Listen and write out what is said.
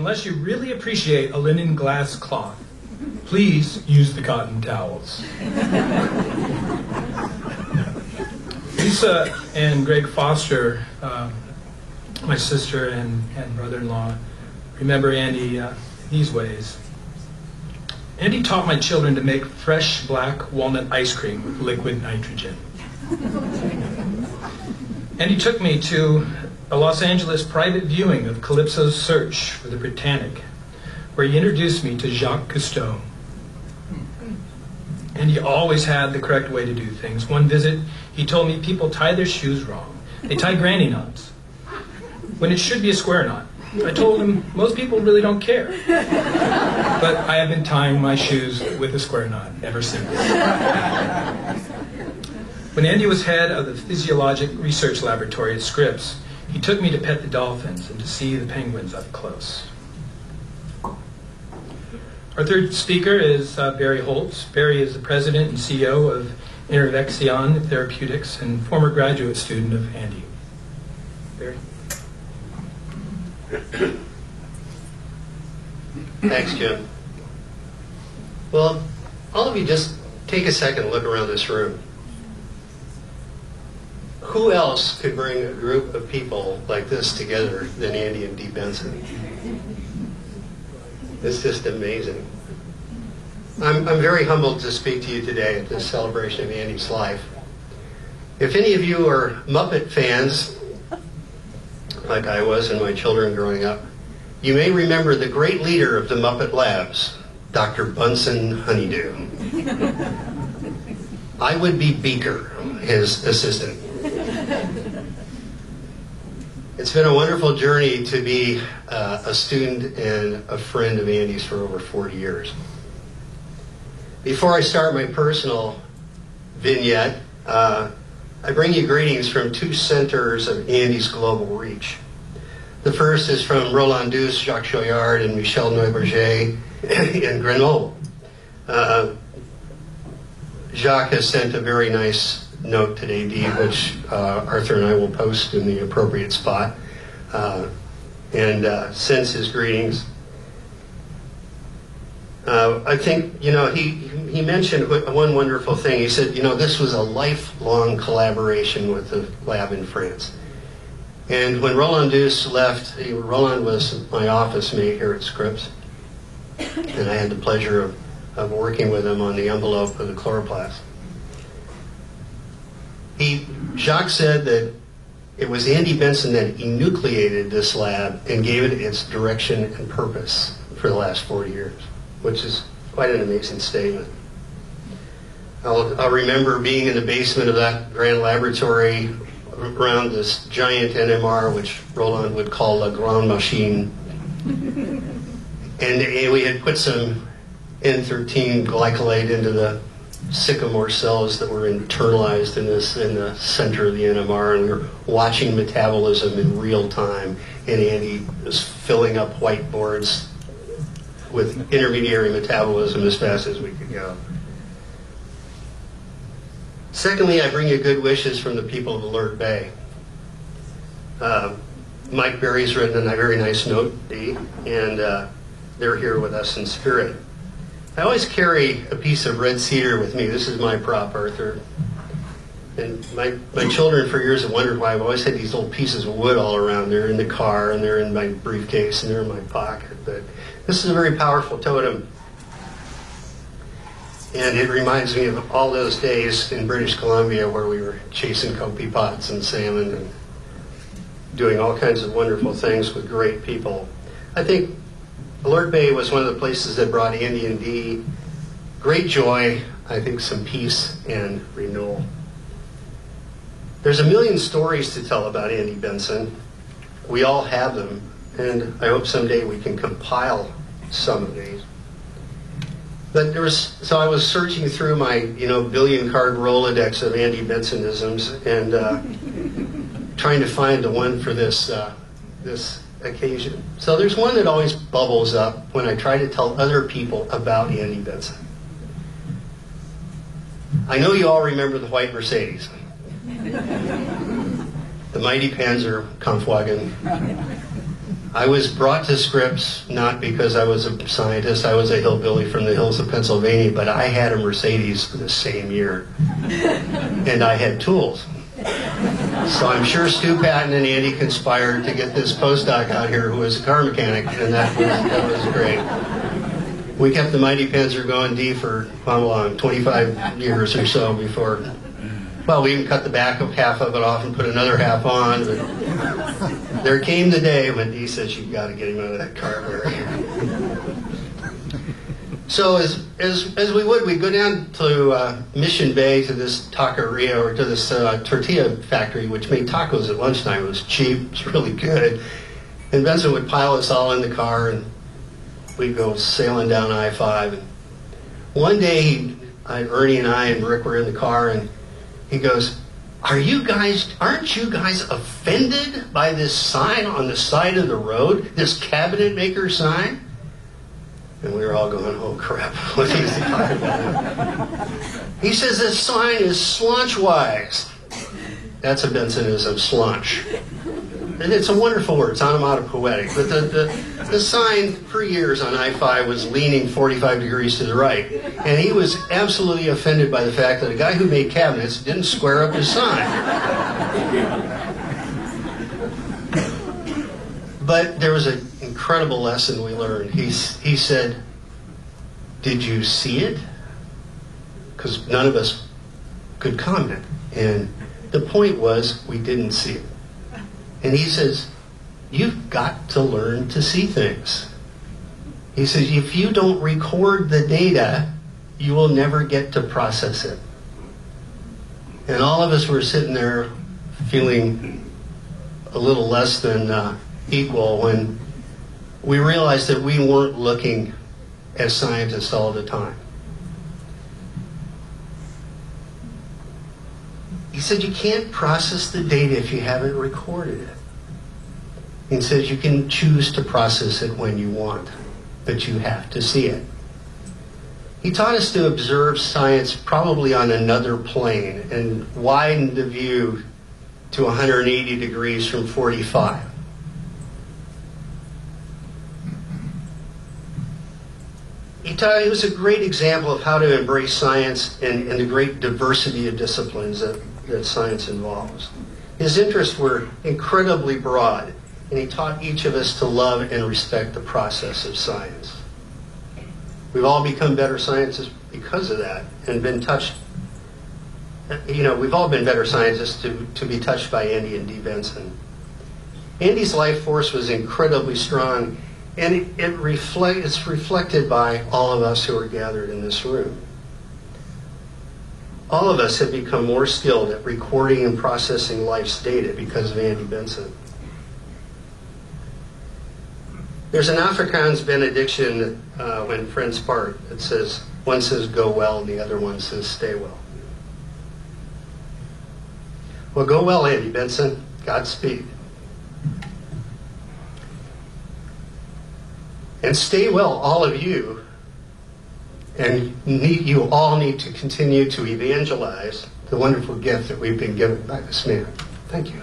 unless you really appreciate a linen glass cloth, please use the cotton towels. Lisa and Greg Foster, my sister and brother-in-law, remember Andy these ways. Andy taught my children to make fresh black walnut ice cream with liquid nitrogen. Andy took me to a Los Angeles private viewing of Calypso's Search for the Britannic, where he introduced me to Jacques Cousteau. And he always had the correct way to do things. One visit, he told me people tie their shoes wrong. They tie granny knots, when it should be a square knot. I told him, most people really don't care. But I have been tying my shoes with a square knot ever since. When Andy was head of the Physiologic Research Laboratory at Scripps, he took me to pet the dolphins and to see the penguins up close. Our third speaker is Barry Holtz. Barry is the president and CEO of Intervexion Therapeutics and former graduate student of Andy. Barry? Thanks, Jim. Well, all of you just take a second and look around this room. Who else could bring a group of people like this together than Andy and Dee Benson? It's just amazing. I'm very humbled to speak to you today at this celebration of Andy's life. If any of you are Muppet fans, like I was and my children growing up, you may remember the great leader of the Muppet Labs, Dr. Bunsen Honeydew. I would be Beaker, his assistant. It's been a wonderful journey to be a student and a friend of Andy's for over 40 years. Before I start my personal vignette, I bring you greetings from two centers of Andy's global reach. The first is from Roland Douce, Jacques Choyard, and Michel Neuberger in Grenoble. Jacques has sent a very nice note today, Dee, which Arthur and I will post in the appropriate spot, and sends his greetings. I think, he mentioned one wonderful thing. He said, this was a lifelong collaboration with the lab in France. And when Roland Douce left, Roland was my office mate here at Scripps, and I had the pleasure of working with him on the envelope of the chloroplast. Jacques said that it was Andy Benson that enucleated this lab and gave it its direction and purpose for the last 40 years, which is quite an amazing statement. I'll remember being in the basement of that grand laboratory around this giant NMR, which Roland would call La Grande Machine. And we had put some N13 glycolate into the sycamore cells that were internalized in the center of the NMR, and we were watching metabolism in real time, and Andy was filling up whiteboards with intermediary metabolism as fast as we could go. Secondly, I bring you good wishes from the people of Alert Bay. Mike Berry's written a very nice note, Dee, and they're here with us in spirit. I always carry a piece of red cedar with me. This is my prop, Arthur. And my children for years have wondered why I've always had these little pieces of wood all around. They're in the car, and they're in my briefcase, and they're in my pocket. But this is a very powerful totem. And it reminds me of all those days in British Columbia where we were chasing kopi pots and salmon and doing all kinds of wonderful things with great people. I think Alert Bay was one of the places that brought Andy and Dee great joy, I think some peace and renewal. There's a million stories to tell about Andy Benson. We all have them, and I hope someday we can compile some of these. But so I was searching through my, billion card Rolodex of Andy Bensonisms and trying to find the one for this occasion. So there's one that always bubbles up when I try to tell other people about Andy Benson. I know you all remember the white Mercedes, the mighty Panzer Kampfwagen. I was brought to Scripps not because I was a scientist. I was a hillbilly from the hills of Pennsylvania, but I had a Mercedes the same year. And I had tools. So I'm sure Stu Patton and Andy conspired to get this postdoc out here who was a car mechanic, and that was great. We kept the Mighty Panzer going D for how long? 25 years or so before. Well, we even cut the back of half of it off and put another half on. But there came the day when D says, "You've got to get him out of that car, Larry." So as we would, we'd go down to Mission Bay to this taqueria, or to this tortilla factory, which made tacos at lunchtime. It was cheap, it was really good. And Benson would pile us all in the car, and we'd go sailing down I-5. And one day, Ernie and I and Rick were in the car, and he goes, aren't you guys offended by this sign on the side of the road, this cabinet maker sign? And we were all going, oh crap, what is he talking about? He says this sign is slaunch-wise. That's a Bensonism, slaunch. And it's a wonderful word, it's onomatopoetic. But the sign for years on I-5 was leaning 45 degrees to the right. And he was absolutely offended by the fact that a guy who made cabinets didn't square up his sign. But there was an incredible lesson we learned. He said, did you see it? Because none of us could comment. And the point was, we didn't see it. And he says, you've got to learn to see things. He says, if you don't record the data, you will never get to process it. And all of us were sitting there feeling a little less than equal when we realized that we weren't looking as scientists all the time. He said, you can't process the data if you haven't recorded it. He says, you can choose to process it when you want, but you have to see it. He taught us to observe science probably on another plane and widen the view to 180 degrees from 45. He was a great example of how to embrace science and the great diversity of disciplines that science involves. His interests were incredibly broad, and he taught each of us to love and respect the process of science. We've all become better scientists because of that and been touched. We've all been better scientists to be touched by Andy and Dee Benson. Andy's life force was incredibly strong, and it's reflected by all of us who are gathered in this room. All of us have become more skilled at recording and processing life's data because of Andy Benson. There's an Afrikaans benediction when friends part. It says, one says go well and the other one says stay well. Well, go well, Andy Benson. Godspeed. And stay well, all of you. And you all need to continue to evangelize the wonderful gift that we've been given by this man. Thank you.